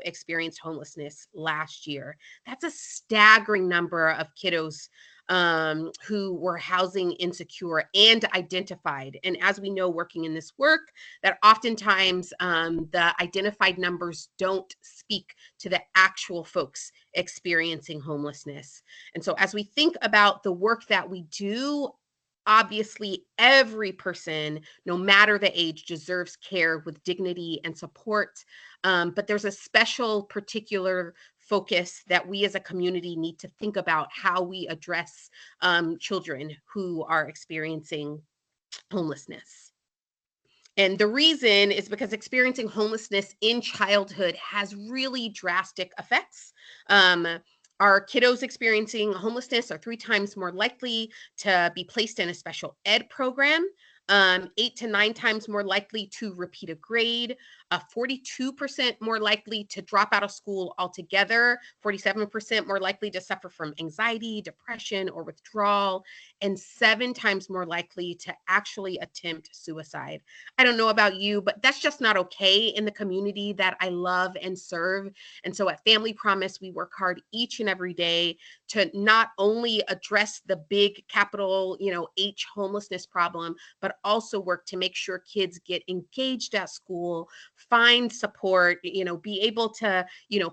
experienced homelessness last year. That's a staggering number of kiddos who were housing insecure and identified. And as we know, working in this work, that oftentimes the identified numbers don't speak to the actual folks experiencing homelessness. And so as we think about the work that we do, obviously every person, no matter the age, deserves care with dignity and support. But there's a special particular focus that we as a community need to think about how we address children who are experiencing homelessness. And the reason is because experiencing homelessness in childhood has really drastic effects. Our kiddos experiencing homelessness are 3 times more likely to be placed in a special ed program, 8 to 9 times more likely to repeat a grade, 42% more likely to drop out of school altogether, 47% more likely to suffer from anxiety, depression, or withdrawal, and 7 times more likely to actually attempt suicide. I don't know about you, but that's just not okay in the community that I love and serve. And so at Family Promise, we work hard each and every day to not only address the big capital, H homelessness problem, but also work to make sure kids get engaged at school, find support, be able to,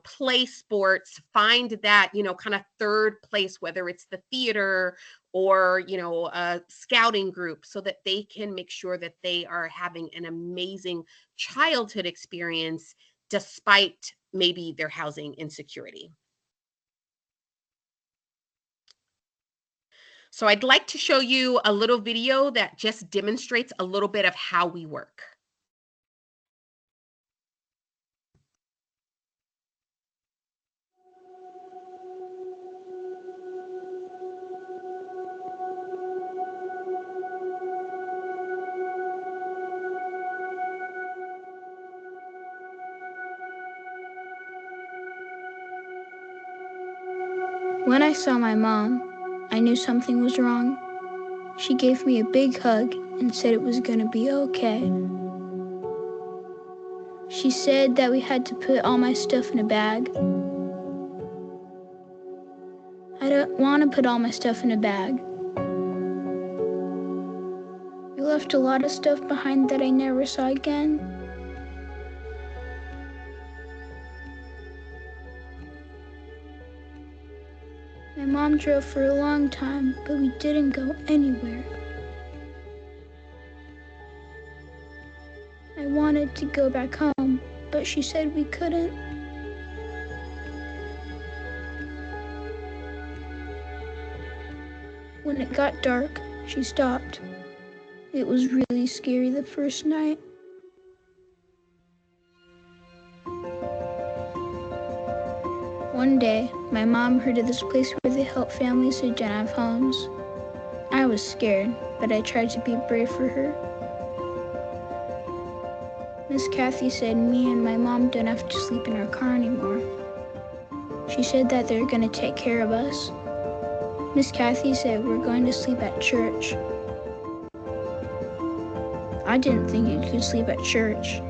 play sports, find that, kind of third place, whether it's the theater or, a scouting group, so that they can make sure that they are having an amazing childhood experience despite maybe their housing insecurity. So I'd like to show you a little video that just demonstrates a little bit of how we work. When I saw my mom, I knew something was wrong. She gave me a big hug and said it was gonna be okay. She said that we had to put all my stuff in a bag. I don't want to put all my stuff in a bag. We left a lot of stuff behind that I never saw again. My mom drove for a long time, but we didn't go anywhere. I wanted to go back home, but she said we couldn't. When it got dark, she stopped. It was really scary the first night. One day, my mom heard of this place where they help families who don't have homes. I was scared, but I tried to be brave for her. Miss Kathy said me and my mom don't have to sleep in our car anymore. She said that they're going to take care of us. Miss Kathy said we're going to sleep at church. I didn't think you could sleep at church.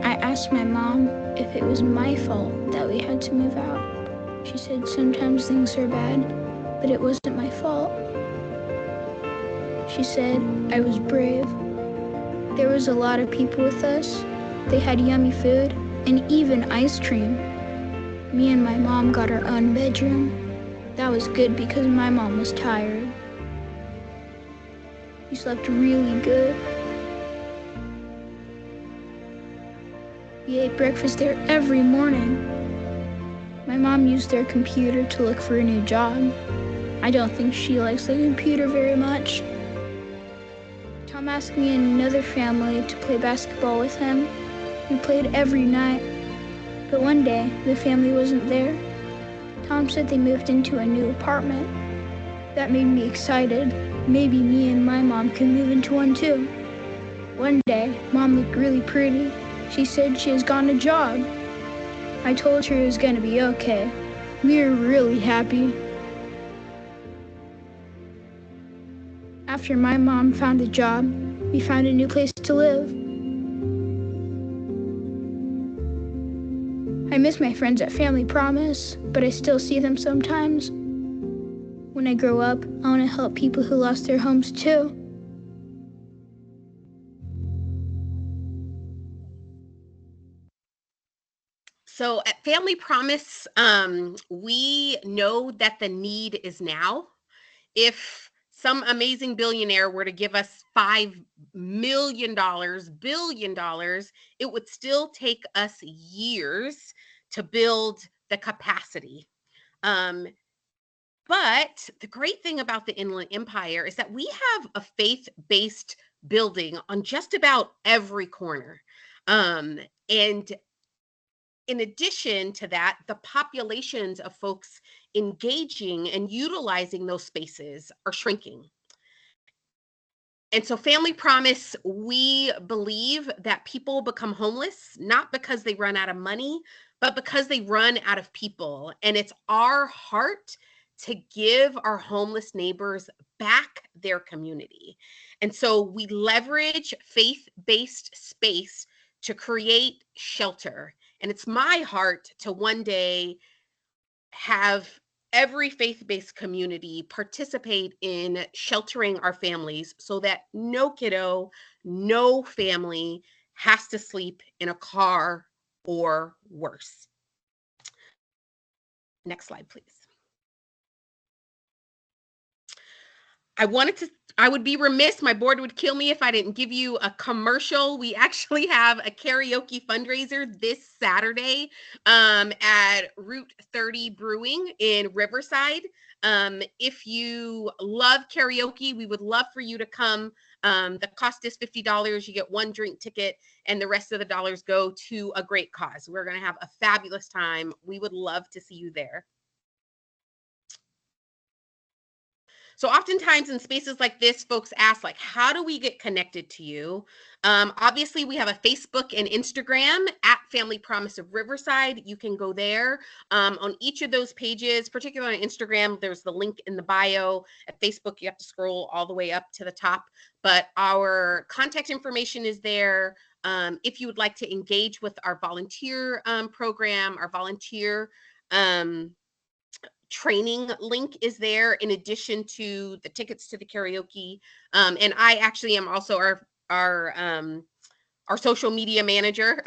I asked my mom if it was my fault that we had to move out. She said sometimes things are bad, but it wasn't my fault. She said I was brave. There was a lot of people with us. They had yummy food and even ice cream. Me and my mom got our own bedroom. That was good because my mom was tired. We slept really good. We ate breakfast there every morning. My mom used their computer to look for a new job. I don't think she likes the computer very much. Tom asked me and another family to play basketball with him. We played every night. But one day, the family wasn't there. Tom said they moved into a new apartment. That made me excited. Maybe me and my mom can move into one too. One day, Mom looked really pretty. She said she has gotten a job. I told her it was going to be okay. We were really happy. After my mom found a job, we found a new place to live. I miss my friends at Family Promise, but I still see them sometimes. When I grow up, I want to help people who lost their homes too. So at Family Promise, we know that the need is now. If some amazing billionaire were to give us $5 million, billion dollars, it would still take us years to build the capacity. Um, but the great thing about the Inland Empire is that we have a faith-based building on just about every corner. And in addition to that, the populations of folks engaging and utilizing those spaces are shrinking. And so, Family Promise, we believe that people become homeless not because they run out of money, but because they run out of people. And it's our heart to give our homeless neighbors back their community. And so, we leverage faith based space to create shelter. And it's my heart to one day have every faith-based community participate in sheltering our families so that no kiddo, no family has to sleep in a car or worse. Next slide, please. I wanted to I would be remiss, my board would kill me if I didn't give you a commercial. We actually have a karaoke fundraiser this Saturday at Route 30 Brewing in Riverside. If you love karaoke, we would love for you to come. The cost is $50. You get one drink ticket, and the rest of the dollars go to a great cause. We're going to have a fabulous time. We would love to see you there. So oftentimes in spaces like this, folks ask, like, how do we get connected to you? Obviously, we have a Facebook and Instagram at Family Promise of Riverside. You can go there. On each of those pages, particularly on Instagram, there's the link in the bio. At Facebook, you have to scroll all the way up to the top. But our contact information is there. If you would like to engage with our volunteer program, our volunteer training link is there in addition to the tickets to the karaoke. And I actually am also our social media manager.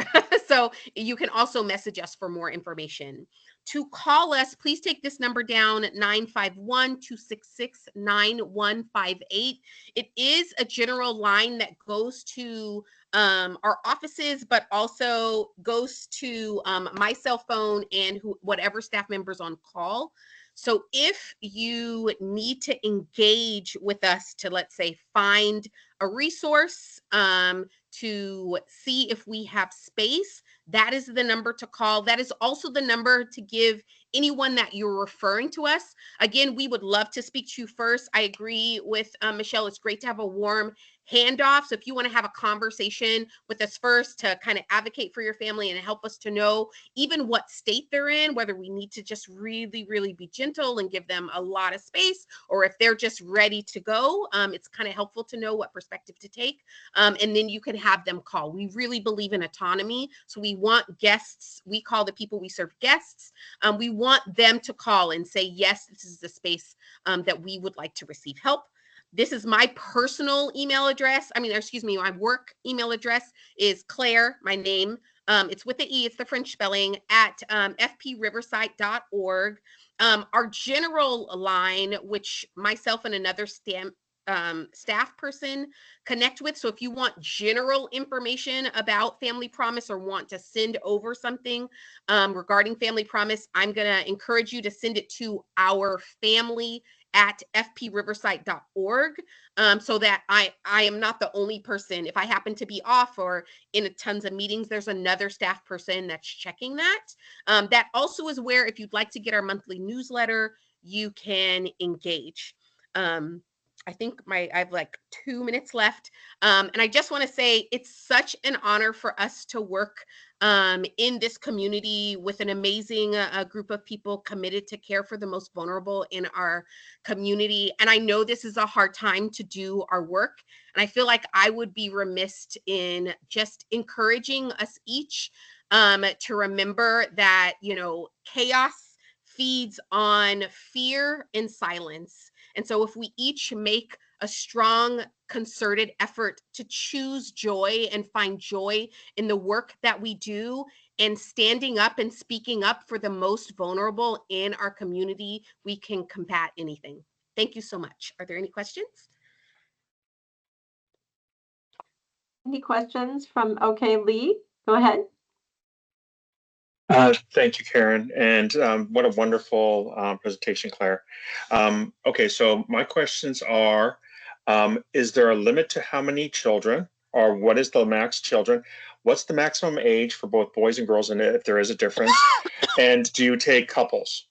So you can also message us for more information. To call us, please take this number down at 951-266-9158. It is a general line that goes to our offices, but also goes to my cell phone and whatever staff members on call. So if you need to engage with us to, let's say, find a resource, to see if we have space, that is the number to call. That is also the number to give anyone that you're referring to us. Again, we would love to speak to you first. I agree with Michelle. It's great to have a warm handoff. So if you want to have a conversation with us first to kind of advocate for your family and help us to know even what state they're in, whether we need to just really, really be gentle and give them a lot of space, or if they're just ready to go, it's kind of helpful to know what perspective to take. And then you can have them call. We really believe in autonomy. So we want guests, we call the people we serve guests. We want them to call and say, yes, this is the space that we would like to receive help. This is my personal email address. My work email address is Claire, my name. It's with the E, it's the French spelling, at fpriverside.org. Our general line, which myself and another staff person connect with. So if you want general information about Family Promise or want to send over something regarding Family Promise, I'm going to encourage you to send it to our family at fpriverside.org, so that I am not the only person. If I happen to be off or in tons of meetings, there's another staff person that's checking that. That also is where, if you'd like to get our monthly newsletter, you can engage. I think I have like 2 minutes left. And I just want to say it's such an honor for us to work in this community with an amazing group of people committed to care for the most vulnerable in our community. And I know this is a hard time to do our work. And I feel like I would be remiss in just encouraging us each to remember that, chaos feeds on fear and silence. And so if we each make a strong, concerted effort to choose joy and find joy in the work that we do, and standing up and speaking up for the most vulnerable in our community, we can combat anything. Thank you so much. Are there any questions? Any questions from, okay, Lee, go ahead. Thank you, Karen, and what a wonderful presentation, Claire. Okay, so my questions are, is there a limit to how many children, or what is the max children? What's the maximum age for both boys and girls, and if there is a difference? And do you take couples?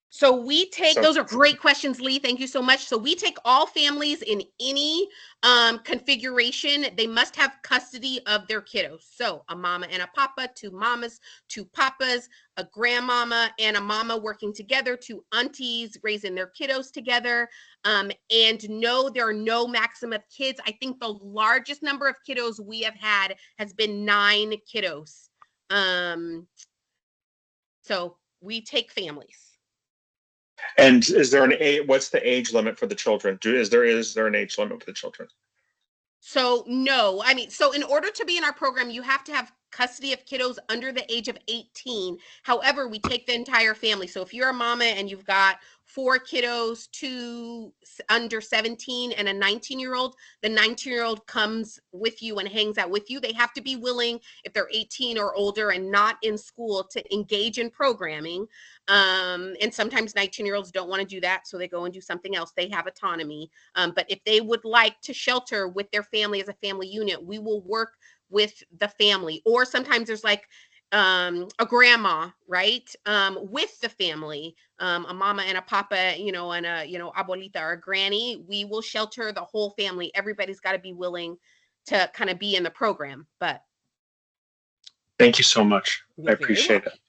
So we take, those are great questions, Lee. Thank you so much. So we take all families in any configuration. They must have custody of their kiddos. So a mama and a papa, two mamas, two papas, a grandmama and a mama working together, two aunties raising their kiddos together. And no, there are no maximum kids. I think the largest number of kiddos we have had has been 9 kiddos. So we take families. And is there an age? What's the age limit for the children? Is there an age limit for the children? So no, I mean, so in order to be in our program, you have to have custody of kiddos under the age of 18. However, we take the entire family. So if you're a mama and you've got 4 kiddos, 2 under 17 and a 19-year-old, the 19-year-old comes with you and hangs out with you. They have to be willing, if they're 18 or older and not in school, to engage in programming. And sometimes 19-year-olds don't want to do that, so they go and do something else. They have autonomy. But if they would like to shelter with their family as a family unit, we will work with the family. Or sometimes there's like a grandma, right, with the family, a mama and a papa, and a abuelita or a granny. We will shelter the whole family. Everybody's got to be willing to kind of be in the program. But thank you so much. I appreciate it.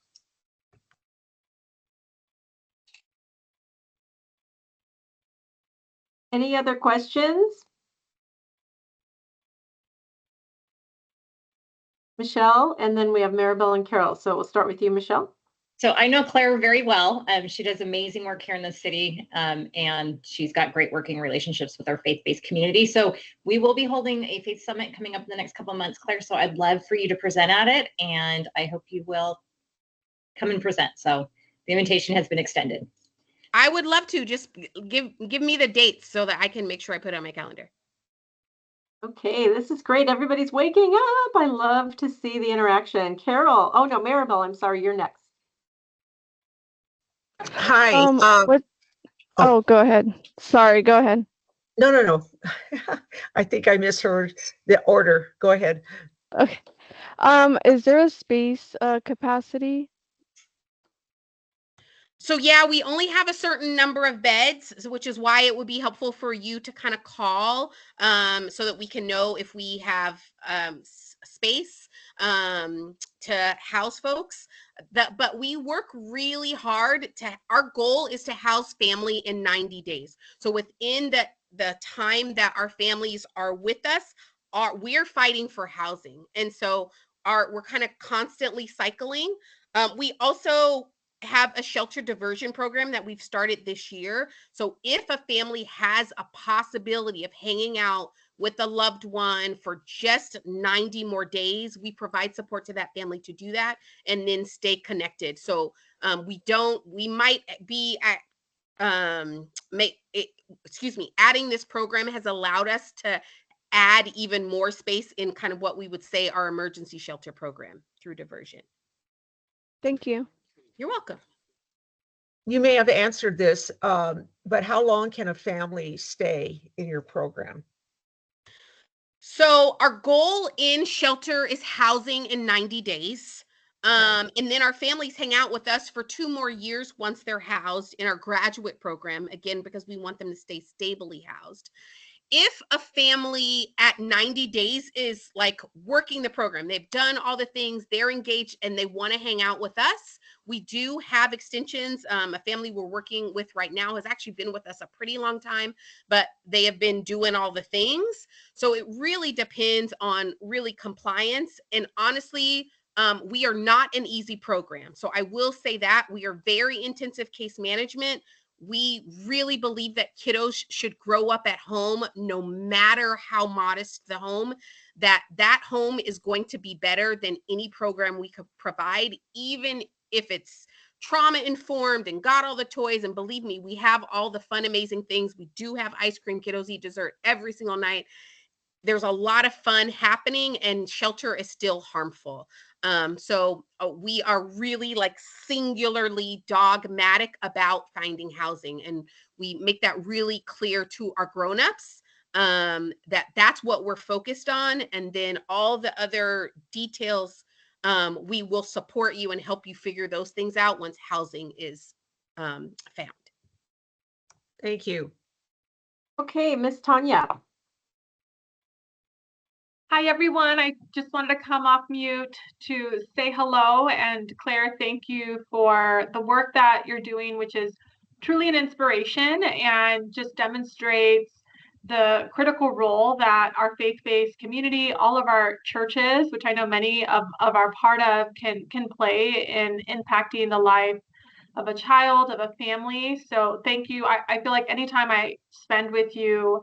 Any other questions? Michelle, and then we have Maribel and Carol. So we'll start with you, Michelle. So I know Claire very well. She does amazing work here in the city, and she's got great working relationships with our faith-based community. So we will be holding a faith summit coming up in the next couple of months, Claire. So I'd love for you to present at it, and I hope you will come and present. So the invitation has been extended. I would love to. Just give me the dates so that I can make sure I put it on my calendar. Okay, this is great. Everybody's waking up. I love to see the interaction. Carol, oh no, Maribel, I'm sorry, you're next. Hi. Go ahead. Sorry, go ahead. No. I think I misheard the order. Go ahead. Okay. Is there a space capacity? So yeah, we only have a certain number of beds, which is why it would be helpful for you to kind of call so that we can know if we have space to house folks. But we work really hard our goal is to house family in 90 days. So within the time that our families are with us, we're fighting for housing. And so we're kind of constantly cycling. We also have a shelter diversion program that we've started this year. So if a family has a possibility of hanging out with a loved one for just 90 more days, we provide support to that family to do that and then stay connected. So we might be at adding this program has allowed us to add even more space in kind of what we would say our emergency shelter program through diversion. Thank you. You're welcome. You may have answered this, but how long can a family stay in your program? So our goal in shelter is housing in 90 days. And then our families hang out with us for 2 more years once they're housed in our graduate program, again, because we want them to stay stably housed. If a family at 90 days is like working the program, they've done all the things, they're engaged, and they want to hang out with us, we do have extensions. A family we're working with right now has actually been with us a pretty long time, but they have been doing all the things. So it really depends on really compliance. And honestly, We are not an easy program. So I will say that we are very intensive case management. We really believe that kiddos should grow up at home, no matter how modest the home, that home is going to be better than any program we could provide, even if it's trauma informed and got all the toys. And believe me, we have all the fun, amazing things. We do have ice cream. Kiddos eat dessert every single night. There's a lot of fun happening, and shelter is still harmful. So we are really like singularly dogmatic about finding housing, and we make that really clear to our grown-ups, that that's what we're focused on. And then all the other details, we will support you and help you figure those things out once housing is found. Thank you. Okay, Miss Tanya. Hi, everyone. I just wanted to come off mute to say hello. And Claire, thank you for the work that you're doing, which is truly an inspiration and just demonstrates the critical role that our faith-based community, all of our churches, which I know many of are part of, can play in impacting the life of a child, of a family. So thank you. I feel like anytime I spend with you,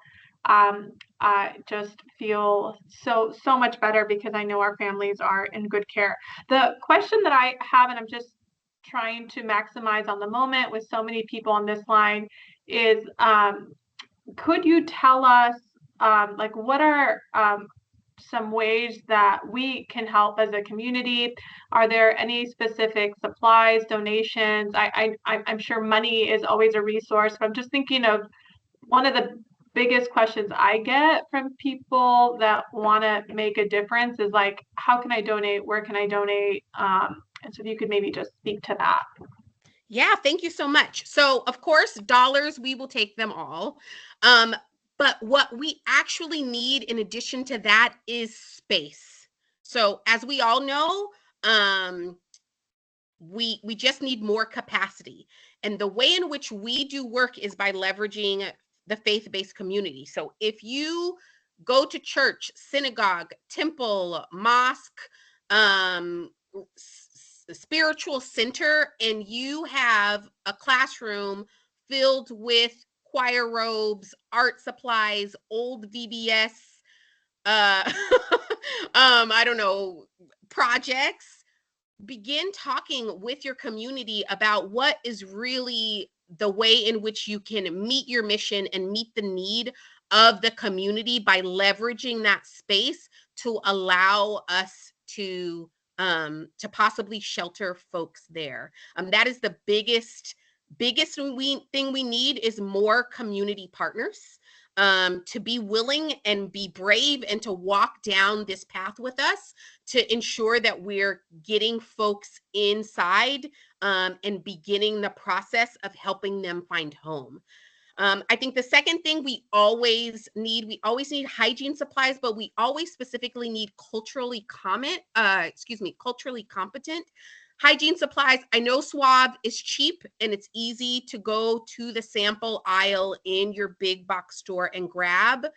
I just feel so much better because I know our families are in good care. The question that I have, and I'm just trying to maximize on the moment with so many people on this line, is could you tell us like what are some ways that we can help as a community? Are there any specific supplies, donations? I'm sure money is always a resource, but I'm just thinking of one of the biggest questions I get from people that want to make a difference is like, how can I donate? Where can I donate? And so if you could maybe just speak to that. Yeah, thank you so much. So, of course, dollars, we will take them all. But what we actually need in addition to that is space. So, as we all know, we just need more capacity. And the way in which we do work is by leveraging the faith-based community. So, if you go to church, synagogue, temple, mosque, spiritual center, and you have a classroom filled with choir robes, art supplies, old VBS, I don't know, projects, begin talking with your community about what is really the way in which you can meet your mission and meet the need of the community by leveraging that space to allow us to possibly shelter folks there. That is the biggest thing we need is more community partners, to be willing and be brave and to walk down this path with us to ensure that we're getting folks inside, and beginning the process of helping them find home. I think the second thing we always need hygiene supplies, but we always specifically need culturally competent hygiene supplies. I know Suave is cheap and it's easy to go to the sample aisle in your big box store and grab,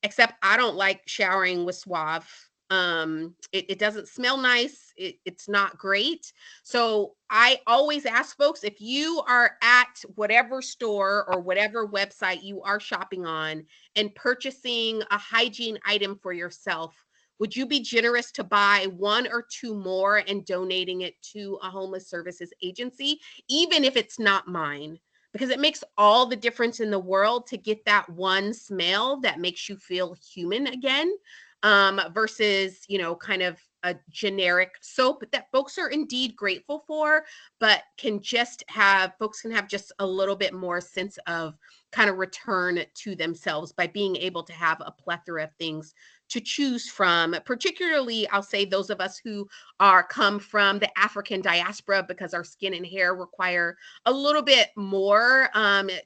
except I don't like showering with Suave. It doesn't smell nice. It's not great. So I always ask folks, if you are at whatever store or whatever website you are shopping on and purchasing a hygiene item for yourself, would you be generous to buy one or two more and donating it to a homeless services agency, even if it's not mine? Because it makes all the difference in the world to get that one smell that makes you feel human again, versus, kind of a generic soap that folks are indeed grateful for, but folks can have just a little bit more sense of kind of return to themselves by being able to have a plethora of things to choose from, particularly I'll say those of us who come from the African diaspora, because our skin and hair require a little bit more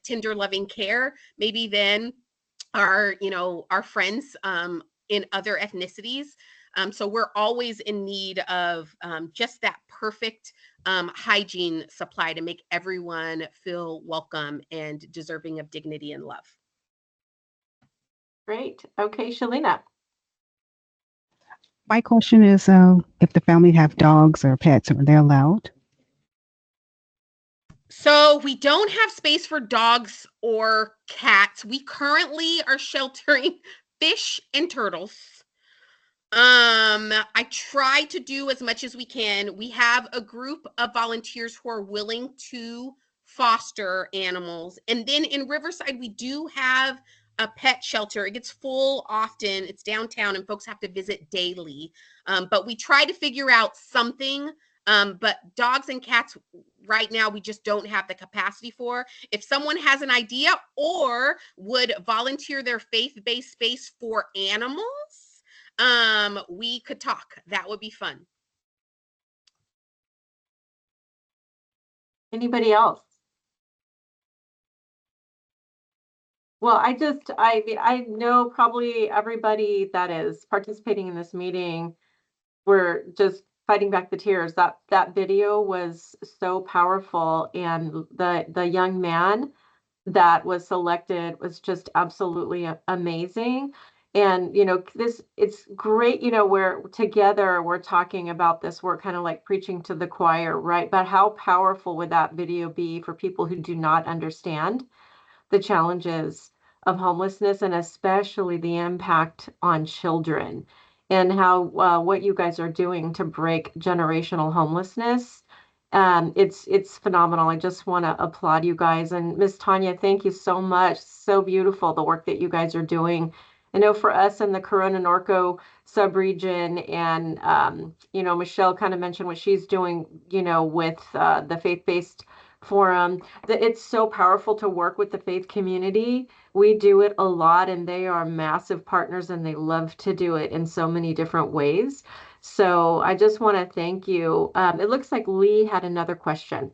tender loving care maybe than our friends in other ethnicities. So we're always in need of just that perfect hygiene supply to make everyone feel welcome and deserving of dignity and love. Great. Okay, Shalina. My question is, if the family have dogs or pets, are they allowed? So we don't have space for dogs or cats. We currently are sheltering fish and turtles. I try to do as much as we can. We have a group of volunteers who are willing to foster animals. And then in Riverside, we do have a pet shelter. It gets full often. It's downtown and folks have to visit daily. But we try to figure out something. But dogs and cats right now, we just don't have the capacity for. If someone has an idea or would volunteer their faith-based space for animals, we could talk. That would be fun. Anybody else? Well, I know probably everybody that is participating in this meeting, we're just fighting back the tears. That video was so powerful, and the young man that was selected was just absolutely amazing. And it's great, we're together, we're talking about this, we're kind of like preaching to the choir, right? But how powerful would that video be for people who do not understand the challenges of homelessness, and especially the impact on children, and how what you guys are doing to break generational homelessness. It's phenomenal. I just want to applaud you guys. And Miss Tanya, thank you so much. So beautiful, the work that you guys are doing. I know for us in the Corona Norco subregion, and Michelle kind of mentioned what she's doing, with the faith-based forum, that it's so powerful to work with the faith community. We do it a lot, and they are massive partners, and they love to do it in so many different ways. So I just want to thank you. It looks like Lee had another question.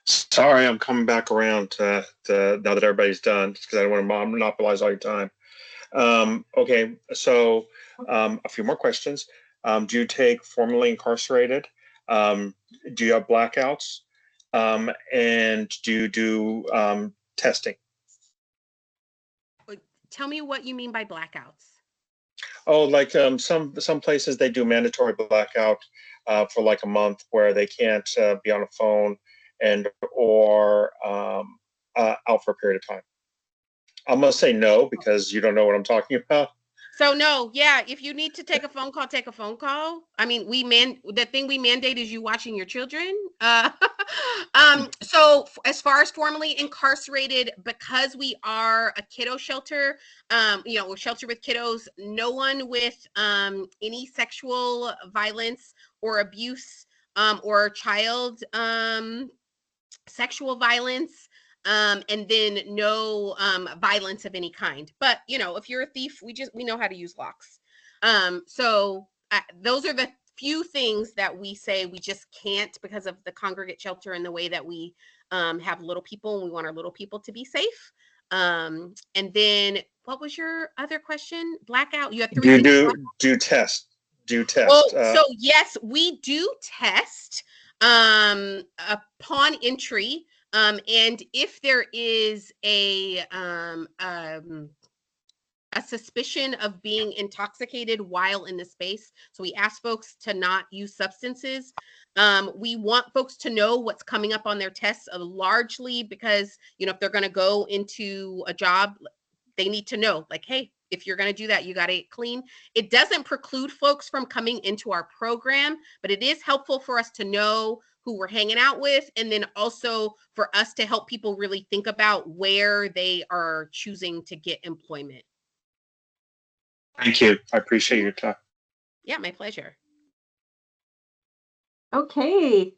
Sorry, I'm coming back around to now that everybody's done, because I don't want to monopolize all your time. Okay, so a few more questions. Do you take formerly incarcerated? Do you have blackouts? And do you do testing? Tell me what you mean by blackouts. Oh, like some places they do mandatory blackout for like a month, where they can't be on a phone or out for a period of time. I'm gonna say no, because you don't know what I'm talking about. So no, yeah, if you need to take a phone call, take a phone call. I mean, the thing we mandate is you watching your children. So as far as formally incarcerated, because we are a kiddo shelter, we're sheltered with kiddos, no one with any sexual violence or abuse or child sexual violence, and then no violence of any kind. But if you're a thief, we know how to use locks. So those are the few things that we say we just can't, because of the congregate shelter and the way that we have little people, and we want our little people to be safe. And then what was your other question? Blackout. You have three things. Do you test? Do you test? Oh, so yes, we do test upon entry. And if there is a suspicion of being intoxicated while in the space, so we ask folks to not use substances. We want folks to know what's coming up on their tests, largely because if they're going to go into a job, they need to know, like, hey, if you're going to do that, you got to get clean. It doesn't preclude folks from coming into our program, but it is helpful for us to know who we're hanging out with, and then also for us to help people really think about where they are choosing to get employment. Thank you. I appreciate your time. Yeah, my pleasure. Okay,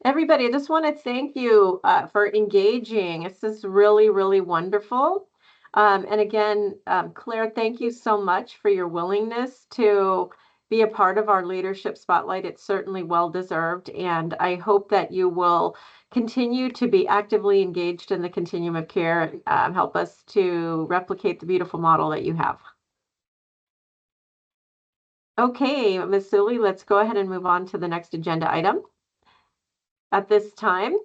everybody, I just want to thank you for engaging. This is really, really wonderful. And again, Claire, thank you so much for your willingness to be a part of our leadership spotlight. It's certainly well deserved. And I hope that you will continue to be actively engaged in the continuum of care and help us to replicate the beautiful model that you have. Okay, Ms. Sully, let's go ahead and move on to the next agenda item. At this time,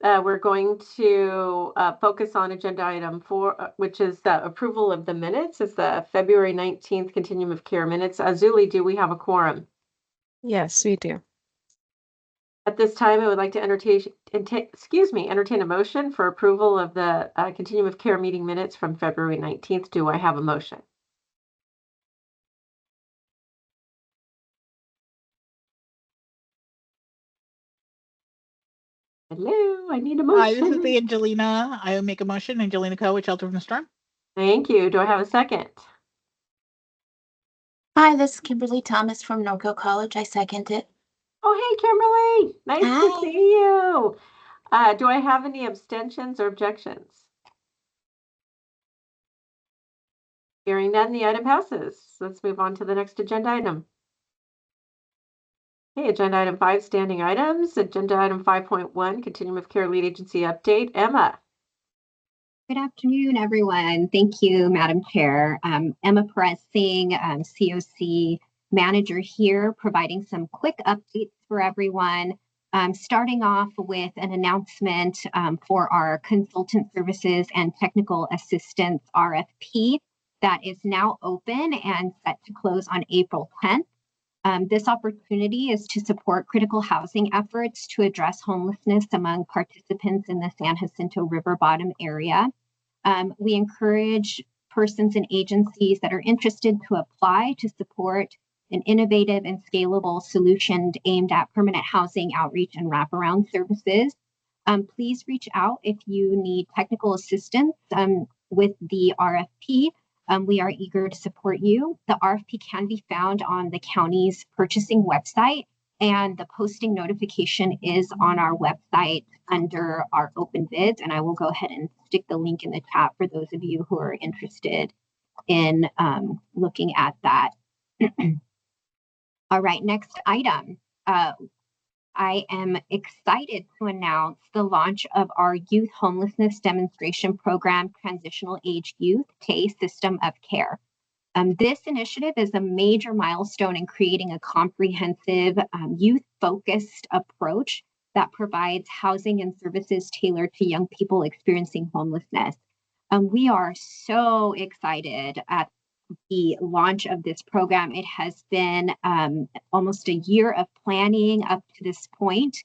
we're going to focus on agenda item 4, which is the approval of the minutes. It's the February 19th Continuum of Care minutes. Azuli, do we have a quorum? Yes, we do. At this time, I would like to entertain a motion for approval of the Continuum of Care meeting minutes from February 19th. Do I have a motion? Hello, I need a motion. Hi, this is Angelina. I will make a motion. Angelina Co. with Shelter from the Storm. Thank you. Do I have a second? Hi, this is Kimberly Thomas from Norco College. I second it. Oh, hey, Kimberly. Nice Hi. to see you. Do I have any abstentions or objections? Hearing none, the item passes. Let's move on to the next agenda item. Okay, agenda item 5, standing items. Agenda item 5.1, Continuum of Care Lead Agency update. Emma. Good afternoon, everyone. Thank you, Madam Chair. Emma Perez-Singh, COC manager here, providing some quick updates for everyone. Starting off with an announcement for our consultant services and technical assistance RFP that is now open and set to close on April 10th. This opportunity is to support critical housing efforts to address homelessness among participants in the San Jacinto River bottom area. We encourage persons and agencies that are interested to apply to support an innovative and scalable solution aimed at permanent housing outreach and wraparound services. Please reach out if you need technical assistance with the RFP. We are eager to support you. The RFP can be found on the county's purchasing website, and the posting notification is on our website under our open bids. And I will go ahead and stick the link in the chat for those of you who are interested in looking at that. All right, next item. I am excited to announce the launch of our Youth Homelessness Demonstration Program, Transitional Age Youth, TAY System of Care. This initiative is a major milestone in creating a comprehensive youth-focused approach that provides housing and services tailored to young people experiencing homelessness. We are so excited at the launch of this program. It has been almost a year of planning up to this point.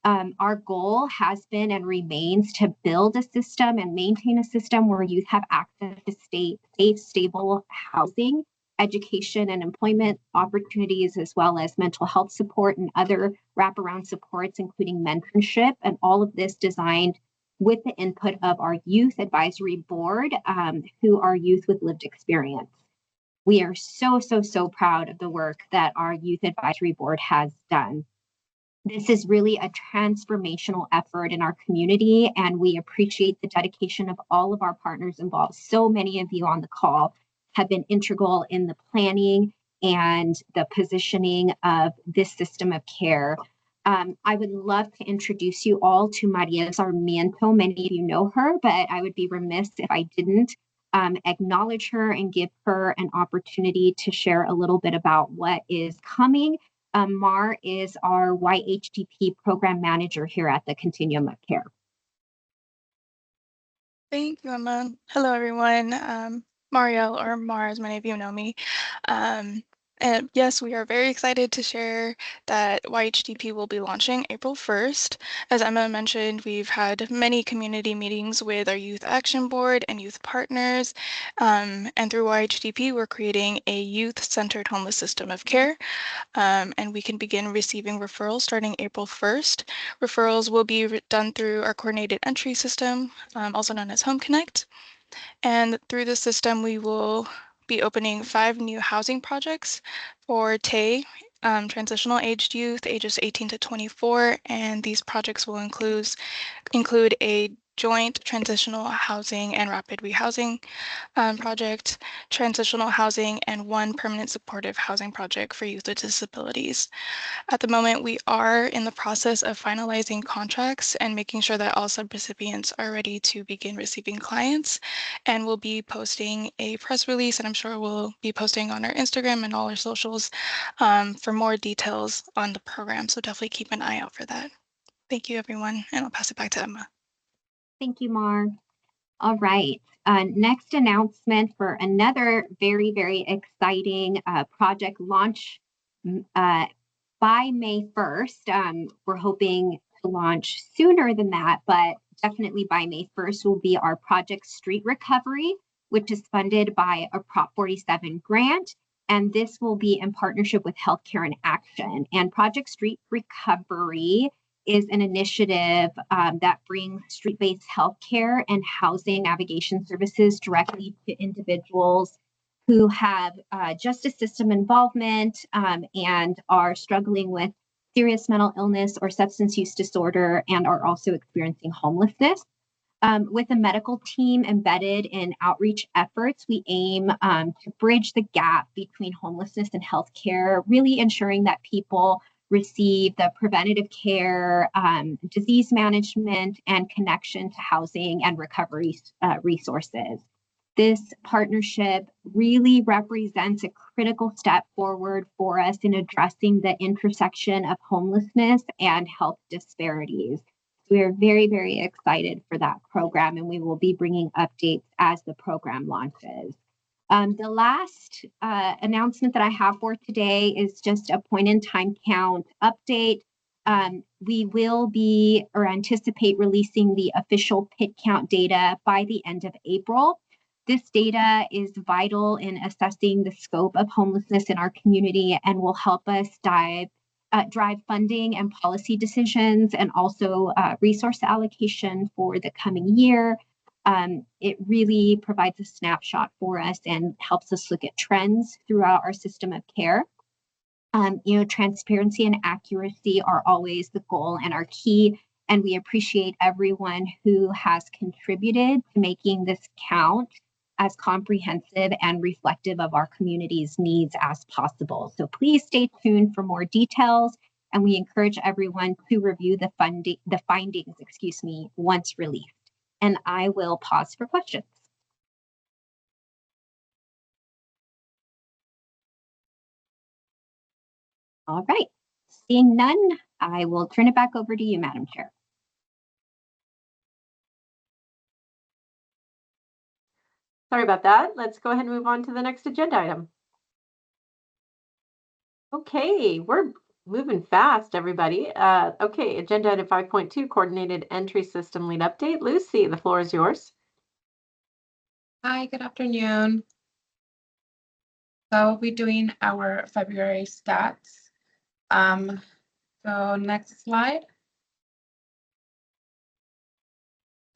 Our goal has been and remains to build a system and maintain a system where youth have access to safe, stable housing, education and employment opportunities, as well as mental health support and other wraparound supports, including mentorship, and all of this designed with the input of our Youth Advisory Board, who are youth with lived experience. We are so proud of the work that our Youth Advisory Board has done. This is really a transformational effort in our community, and we appreciate the dedication of all of our partners involved. So many of you on the call have been integral in the planning and the positioning of this system of care. I would love to introduce you all to Maria Sarmiento. Many of you know her, but I would be remiss if I didn't acknowledge her and give her an opportunity to share a little bit about what is coming. Mar is our YHDP program manager here at the Continuum of Care. Thank you, Emma. Hello, everyone. Marielle, or Mar, as many of you know me. And yes, we are very excited to share that YHDP will be launching April 1st. As Emma mentioned, we've had many community meetings with our Youth Action Board and youth partners. And through YHDP, we're creating a youth-centered homeless system of care. And we can begin receiving referrals starting April 1st. Referrals will be done through our coordinated entry system, also known as Home Connect. And through the system, we will be opening 5 new housing projects for TAY, transitional aged youth, ages 18 to 24. And these projects will include a joint transitional housing and rapid rehousing project, transitional housing, and 1 permanent supportive housing project for youth with disabilities. At the moment, we are in the process of finalizing contracts and making sure that all subrecipients are ready to begin receiving clients, and we'll be posting a press release, and I'm sure we'll be posting on our Instagram and all our socials for more details on the program, so definitely keep an eye out for that. Thank you, everyone, and I'll pass it back to Emma. Thank you, Mar. All right. Next announcement for another very, very exciting project launch by May 1st. We're hoping to launch sooner than that, but definitely by May 1st will be our Project Street Recovery, which is funded by a Prop 47 grant. And this will be in partnership with Healthcare in Action. And Project Street Recovery is an initiative that brings street-based healthcare and housing navigation services directly to individuals who have justice system involvement and are struggling with serious mental illness or substance use disorder and are also experiencing homelessness. With a medical team embedded in outreach efforts, we aim to bridge the gap between homelessness and healthcare, really ensuring that people receive the preventative care, disease management, and connection to housing and recovery resources. This partnership really represents a critical step forward for us in addressing the intersection of homelessness and health disparities. We are very, very excited for that program, and we will be bringing updates as the program launches. The last announcement that I have for today is just a point in time count update. We will be or anticipate releasing the official PIT count data by the end of April. This data is vital in assessing the scope of homelessness in our community and will help us drive funding and policy decisions and also resource allocation for the coming year. It really provides a snapshot for us and helps us look at trends throughout our system of care. Transparency and accuracy are always the goal and are key, and we appreciate everyone who has contributed to making this count as comprehensive and reflective of our community's needs as possible. So please stay tuned for more details, and we encourage everyone to review the findings, once released. And I will pause for questions. All right, seeing none, I will turn it back over to you, Madam Chair. Sorry about that. Let's go ahead and move on to the next agenda item. Okay, we're moving fast, everybody. Okay, agenda item 5.2, coordinated entry system lead update. Lucy, the floor is yours. Hi, good afternoon. So we'll be doing our February stats. So next slide.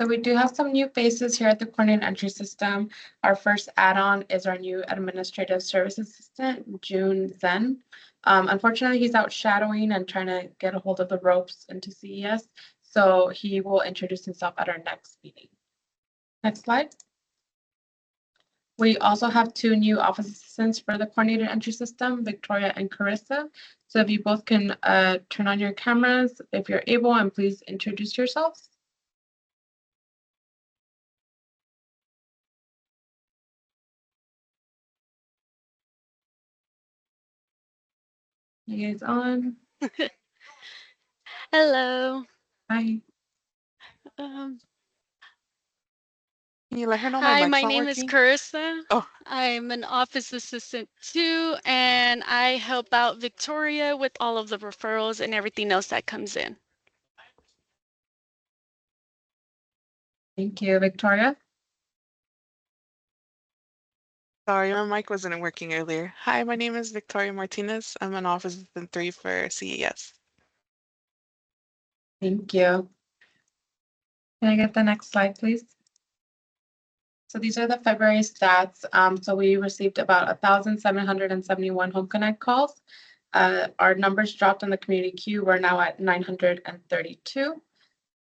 So we do have some new faces here at the coordinated entry system. Our first add-on is our new administrative service assistant, June Zen. Unfortunately, he's out shadowing and trying to get a hold of the ropes into CES. So he will introduce himself at our next meeting. Next slide. We also have two new office assistants for the coordinated entry system, Victoria and Carissa. So if you both can turn on your cameras if you're able, and please introduce yourselves. You guys on? Hello. Hi. Um, Can you let her know my Hi, mic's my not name is working? Carissa. Oh. I'm an office assistant too, and I help out Victoria with all of the referrals and everything else that comes in. Thank you, Victoria. Sorry, my mic wasn't working earlier. Hi, my name is Victoria Martinez. I'm an office assistant 3 for CES. Thank you. Can I get the next slide, please? So these are the February stats. So we received about 1,771 Home Connect calls. Our numbers dropped in the community queue. We're now at 932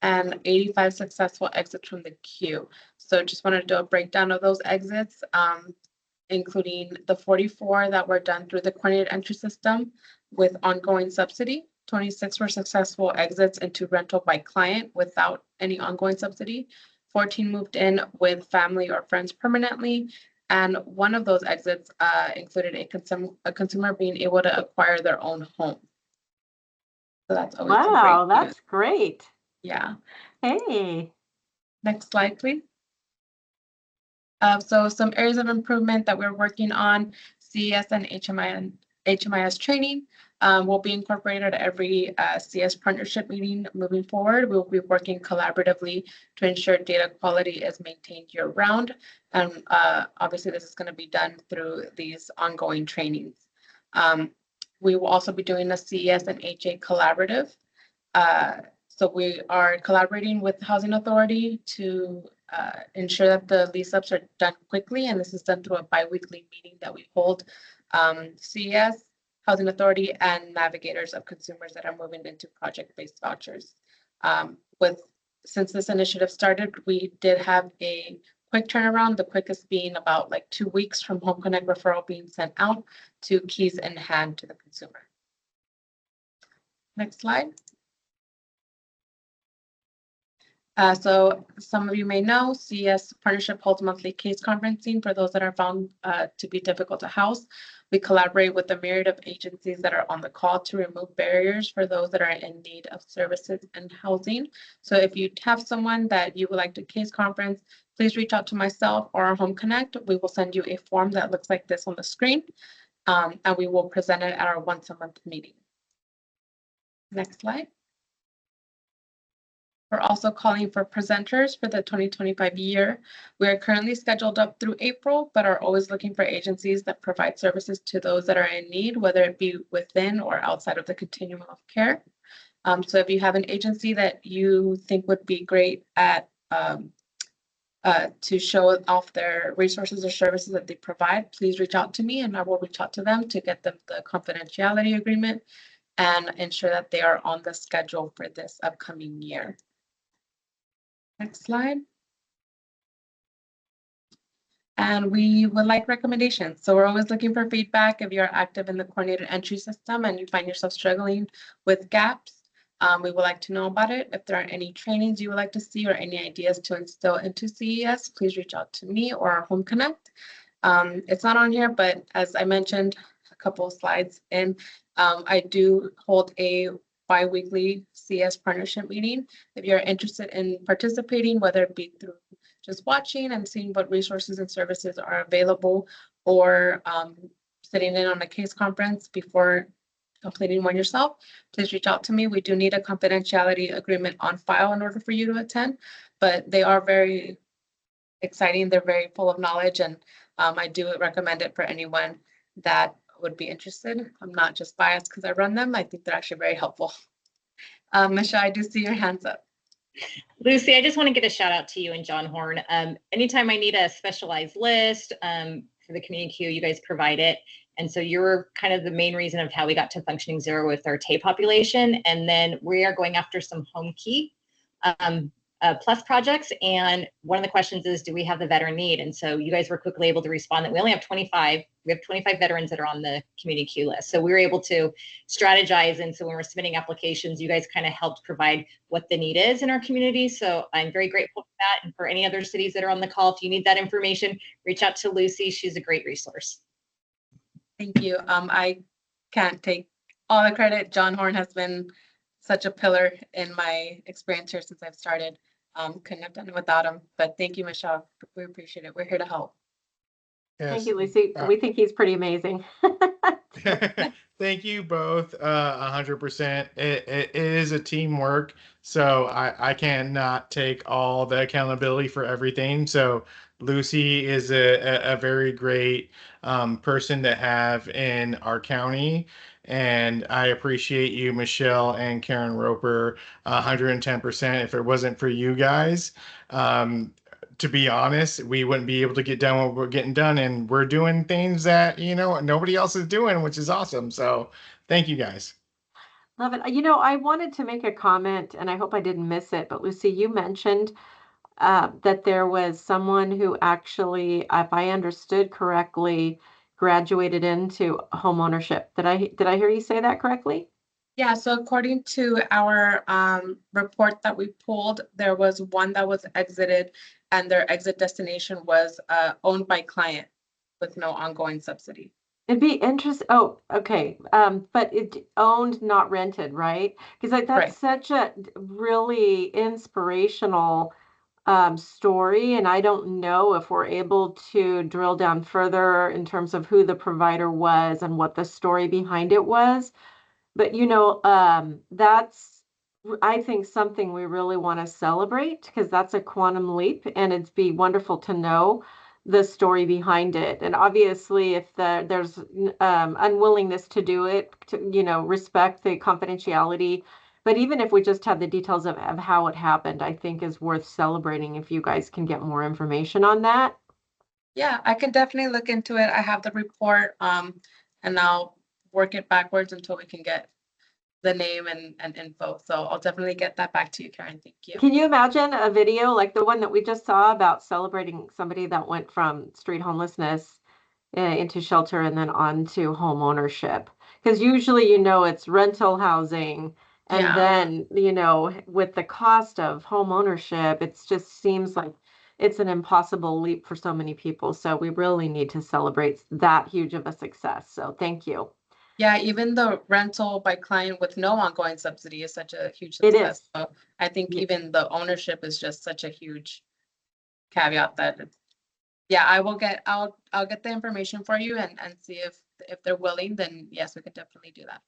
and 85 successful exits from the queue. So just wanted to do a breakdown of those exits, including the 44 that were done through the coordinated entry system with ongoing subsidy. 26 were successful exits into rental by client without any ongoing subsidy. 14 moved in with family or friends permanently. And one of those exits included a consumer being able to acquire their own home. So that's always a great Wow, news. that's great. Yeah. Hey. Next slide, please. So some areas of improvement that we're working on, CES and HMIS training will be incorporated at every CS partnership meeting moving forward. We'll be working collaboratively to ensure data quality is maintained year round. And obviously this is going to be done through these ongoing trainings. We will also be doing a CES and HA collaborative. So we are collaborating with the Housing Authority to ensure that the lease ups are done quickly, and this is done through a bi-weekly meeting that we hold. CES, Housing Authority, and navigators of consumers that are moving into project-based vouchers. Since this initiative started, we did have a quick turnaround, the quickest being about like 2 weeks from Home Connect referral being sent out to keys in hand to the consumer. Next slide. So some of you may know, CES Partnership holds monthly case conferencing for those that are found to be difficult to house. We collaborate with a myriad of agencies that are on the call to remove barriers for those that are in need of services and housing. So if you have someone that you would like to case conference, please reach out to myself or our Home Connect. We will send you a form that looks like this on the screen, and we will present it at our once-a-month meeting. Next slide. We're also calling for presenters for the 2025 year. We are currently scheduled up through April, but are always looking for agencies that provide services to those that are in need, whether it be within or outside of the continuum of care. So if you have an agency that you think would be great at to show off their resources or services that they provide, please reach out to me and I will reach out to them to get them the confidentiality agreement and ensure that they are on the schedule for this upcoming year. Next slide. And we would like recommendations. So we're always looking for feedback. If you're active in the coordinated entry system and you find yourself struggling with gaps, we would like to know about it. If there are any trainings you would like to see or any ideas to instill into CES, please reach out to me or our Home Connect. It's not on here, but as I mentioned a couple of slides in, I do hold a bi-weekly CS partnership meeting. If you're interested in participating, whether it be through just watching and seeing what resources and services are available, or sitting in on a case conference before completing one yourself, please reach out to me. We do need a confidentiality agreement on file in order for you to attend, but they are very exciting. They're very full of knowledge, and I do recommend it for anyone that would be interested. I'm not just biased because I run them. I think they're actually very helpful. Michelle, I do see your hands up. Lucy, I just want to get a shout out to you and John Horn. Anytime I need a specialized list for the community queue, you guys provide it. And so you're kind of the main reason of how we got to functioning zero with our TAY population. And then we are going after some home key plus projects. And one of the questions is, do we have the veteran need? And so you guys were quickly able to respond that we only have 25. We have 25 veterans that are on the community queue list. So we were able to strategize. And so when we're submitting applications, you guys kind of helped provide what the need is in our community. So I'm very grateful for that. And for any other cities that are on the call, if you need that information, reach out to Lucy. She's a great resource. Thank you. I can't take all the credit. John Horn has been such a pillar in my experience here since I've started. Couldn't have done it without him, but thank you, Michelle. We appreciate it. We're here to help. Yes. Thank you, Lucy. We think he's pretty amazing. Thank you both 100%. It is a teamwork, so I cannot take all the accountability for everything. So Lucy is a very great person to have in our county. And I appreciate you, Michelle and Karen Roper, 110%. If it wasn't for you guys, to be honest, we wouldn't be able to get done what we're getting done. And we're doing things that, nobody else is doing, which is awesome. So thank you guys. Love it. I wanted to make a comment, and I hope I didn't miss it, but Lucy, you mentioned that there was someone who actually, if I understood correctly, graduated into homeownership. Did I hear you say that correctly? Yeah, so according to our report that we pulled, there was one that was exited, and their exit destination was owned by client with no ongoing subsidy. It'd be interesting. Oh, okay. But it owned, not rented, right? Because like that's such a really inspirational story, and I don't know if we're able to drill down further in terms of who the provider was and what the story behind it was. But that's I think something we really want to celebrate because that's a quantum leap, and it'd be wonderful to know the story behind it. And obviously, if there's unwillingness to do it, to respect the confidentiality. But even if we just have the details of how it happened, I think is worth celebrating if you guys can get more information on that. Yeah, I can definitely look into it. I have the report, and I'll work it backwards until we can get the name and info. So I'll definitely get that back to you, Karen. Thank you. Can you imagine a video like the one that we just saw about celebrating somebody that went from street homelessness into shelter and then on to home ownership? Because usually, it's rental housing. And Yeah. then, with the cost of home ownership, it just seems like it's an impossible leap for so many people. So we really need to celebrate that huge of a success. So thank you. Yeah, even the rental by client with no ongoing subsidy is such a huge It success. is. So I think even the ownership is just such a huge caveat that yeah, I'll get the information for you and see if they're willing, then yes, we could definitely do that.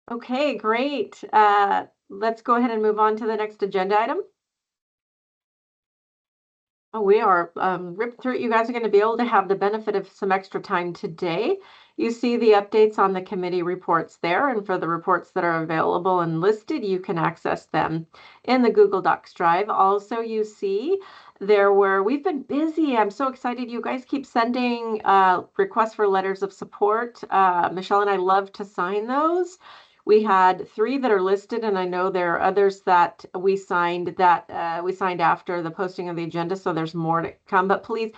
Okay, great. Let's go ahead and move on to the next agenda item. Oh, we are ripped through it. You guys are going to be able to have the benefit of some extra time today. You see the updates on the committee reports there, and for the reports that are available and listed, you can access them in the Google Docs drive. Also, you see we've been busy. I'm so excited. You guys keep sending requests for letters of support. Michelle and I love to sign those. We had 3 that are listed, and I know there are others that we signed after the posting of the agenda, so there's more to come. But please,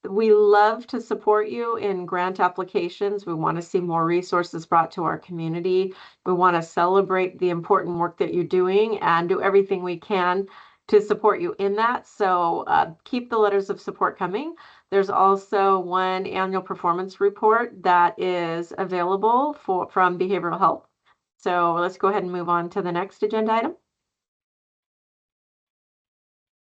we love to support you in grant applications. We want to see more resources brought to our community. We want to celebrate the important work that you're doing and do everything we can to support you in that. So keep the letters of support coming. There's also one annual performance report that is available from Behavioral Health. So let's go ahead and move on to the next agenda item.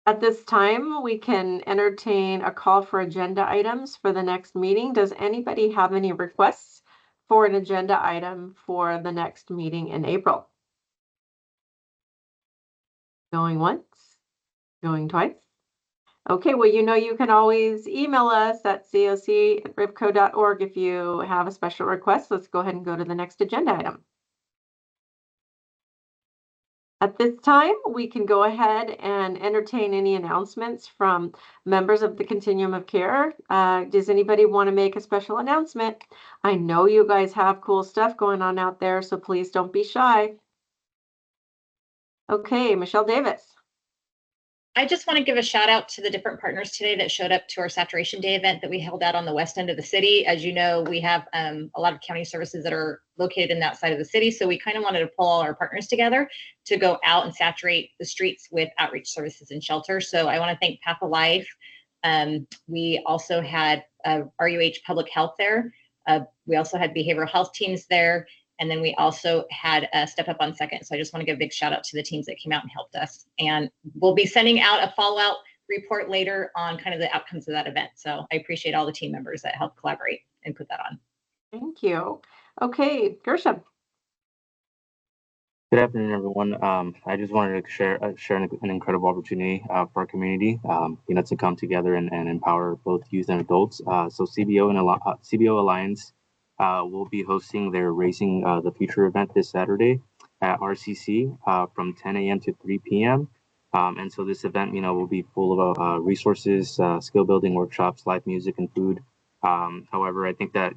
At this time, we can entertain a call for agenda items for the next meeting. Does anybody have any requests for an agenda item for the next meeting in April? Going once, going twice. Okay, well, you can always email us at coc@rivco.org if you have a special request. Let's go ahead and go to the next agenda item. At this time, we can go ahead and entertain any announcements from members of the Continuum of Care. Does anybody want to make a special announcement? I know you guys have cool stuff going on out there, so please don't be shy. Okay, Michelle Davis. I just want to give a shout out to the different partners today that showed up to our Saturation Day event that we held out on the west end of the city. As you know, we have a lot of county services that are located in that side of the city. So we kind of wanted to pull all our partners together to go out and saturate the streets with outreach services and shelter. So I want to thank Path of Life. We also had RUH Public Health there. We also had behavioral health teams there. And then we also had Step Up on Second. So I just want to give a big shout out to the teams that came out and helped us. And we'll be sending out a follow-up report later on kind of the outcomes of that event. So I appreciate all the team members that helped collaborate and put that on. Thank you. Okay, Gershom. Good afternoon, everyone. I just wanted to share an incredible opportunity for our community, to come together and empower both youth and adults. So CBO Alliance will be hosting their Racing the Future event this Saturday at RCC from 10 a.m. to 3 p.m. And so this event, will be full of resources, skill building workshops, live music, and food. However, I think that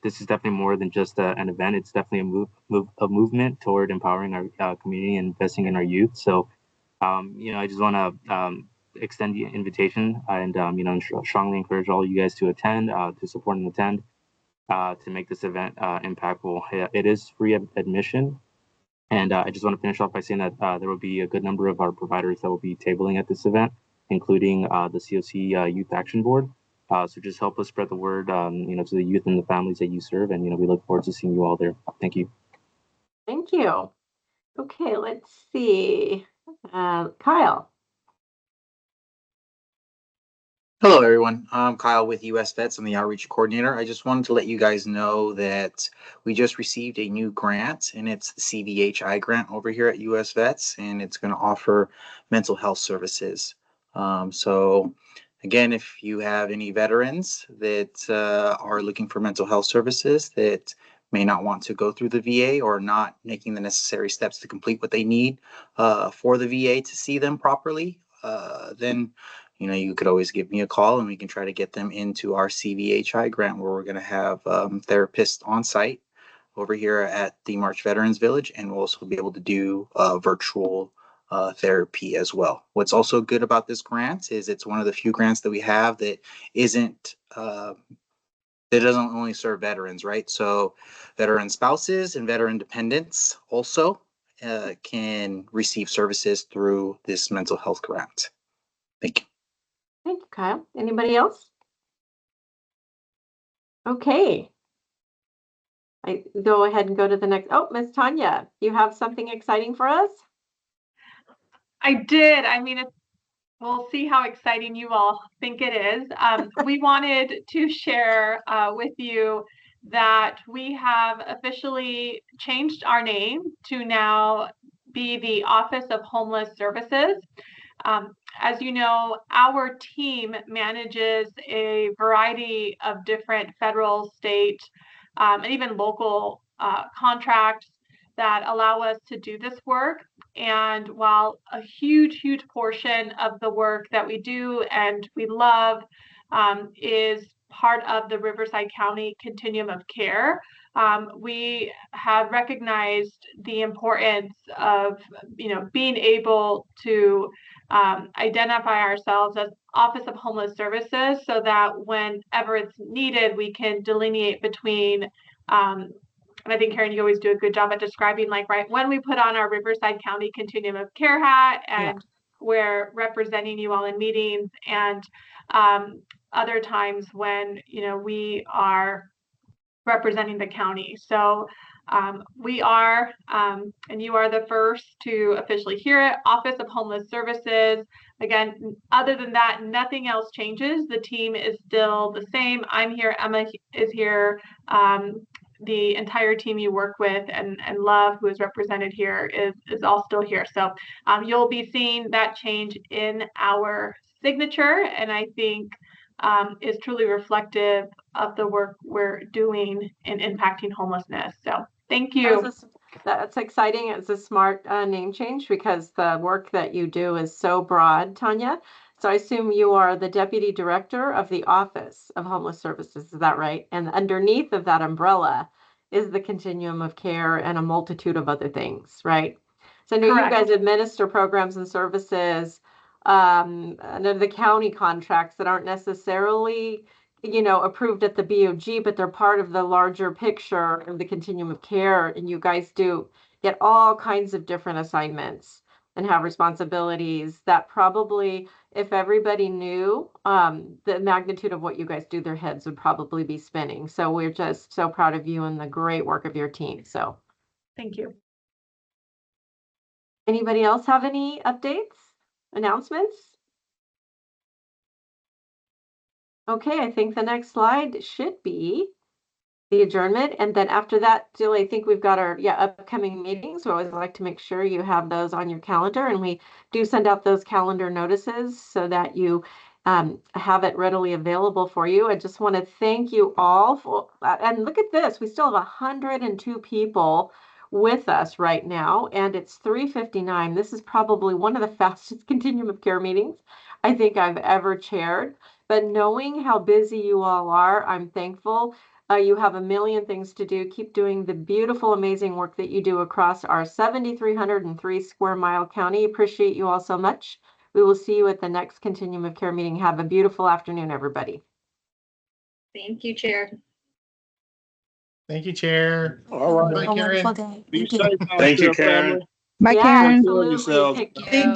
this is definitely more than just an event. It's definitely a movement toward empowering our community and investing in our youth. So, I just want to extend the invitation and strongly encourage all you guys to attend, to support and attend, to make this event impactful. It is free admission. And I just want to finish off by saying that there will be a good number of our providers that will be tabling at this event, including the COC Youth Action Board. So just help us spread the word, to the youth and the families that you serve. And, we look forward to seeing you all there. Thank you. Thank you. Okay, let's see. Kyle. Hello, everyone. I'm Kyle with US Vets. I'm the outreach coordinator. I just wanted to let you guys know that we just received a new grant, and it's the CVHI grant over here at US Vets, and it's going to offer mental health services. So, again, if you have any veterans that are looking for mental health services that may not want to go through the VA or not making the necessary steps to complete what they need for the VA to see them properly, then you could always give me a call and we can try to get them into our CVHI grant, where we're going to have therapists on site over here at the March Veterans Village, and we'll also be able to do virtual therapy as well. What's also good about this grant is it's one of the few grants that we have that isn't that doesn't only serve veterans, right? So veteran spouses and veteran dependents also can receive services through this mental health grant. Thank you. Thank you, Kyle. Anybody else? Okay. I go ahead and go to the next. Oh, Miss Tanya, you have something exciting for us? I did. I mean, we'll see how exciting you all think it is. We wanted to share with you that we have officially changed our name to now be the Office of Homeless Services. As you know, our team manages a variety of different federal, state, and even local contracts that allow us to do this work. And while a huge, huge portion of the work that we do and we love is part of the Riverside County Continuum of Care, we have recognized the importance of, being able to identify ourselves as Office of Homeless Services, so that whenever it's needed, we can delineate between and I think, Karen, you always do a good job at describing, like, right, when we put on our Riverside County Continuum of Care hat and we're representing you all in meetings, and other times when, we are representing the county. So we are, and you are the first to officially hear it, Office of Homeless Services. Again, other than that, nothing else changes. The team is still the same. I'm here, Emma is here. The entire team you work with and love, who is represented here, is all still here. So you'll be seeing that change in our signature, and I think is truly reflective of the work we're doing in impacting homelessness. So thank you. That's exciting. It's a smart name change, because the work that you do is so broad, Tanya. So I assume you are the Deputy Director of the Office of Homeless Services. Is that right? And underneath of that umbrella is the Continuum of Care and a multitude of other things, right? So I know you guys administer programs and services under the county contracts that aren't necessarily, approved at the BOG, but they're part of the larger picture of the Continuum of Care. And you guys do get all kinds of different assignments and have responsibilities that probably, if everybody knew the magnitude of what you guys do, their heads would probably be spinning. So we're just so proud of you and the great work of your team. So thank you. Anybody else have any updates, announcements? Okay, I think the next slide should be the adjournment. And then after that, Julie, I think we've got our upcoming meetings. We always like to make sure you have those on your calendar, and we do send out those calendar notices so that you have it readily available for you. I just want to thank you all for, and look at this, we still have 102 people with us right now, and it's 3:59. This is probably one of the fastest Continuum of Care meetings I think I've ever chaired. But knowing how busy you all are, I'm thankful. You have a million things to do. Keep doing the beautiful, amazing work that you do across our 7,303 square mile county. Appreciate you all so much. We will see you at the next Continuum of Care meeting. Have a beautiful afternoon, everybody. Thank you, Chair. Thank you, Chair. All right. Bye, Have a Karen. wonderful day. Thank you, Karen. Bye, Yeah, Karen. absolutely. Thank you.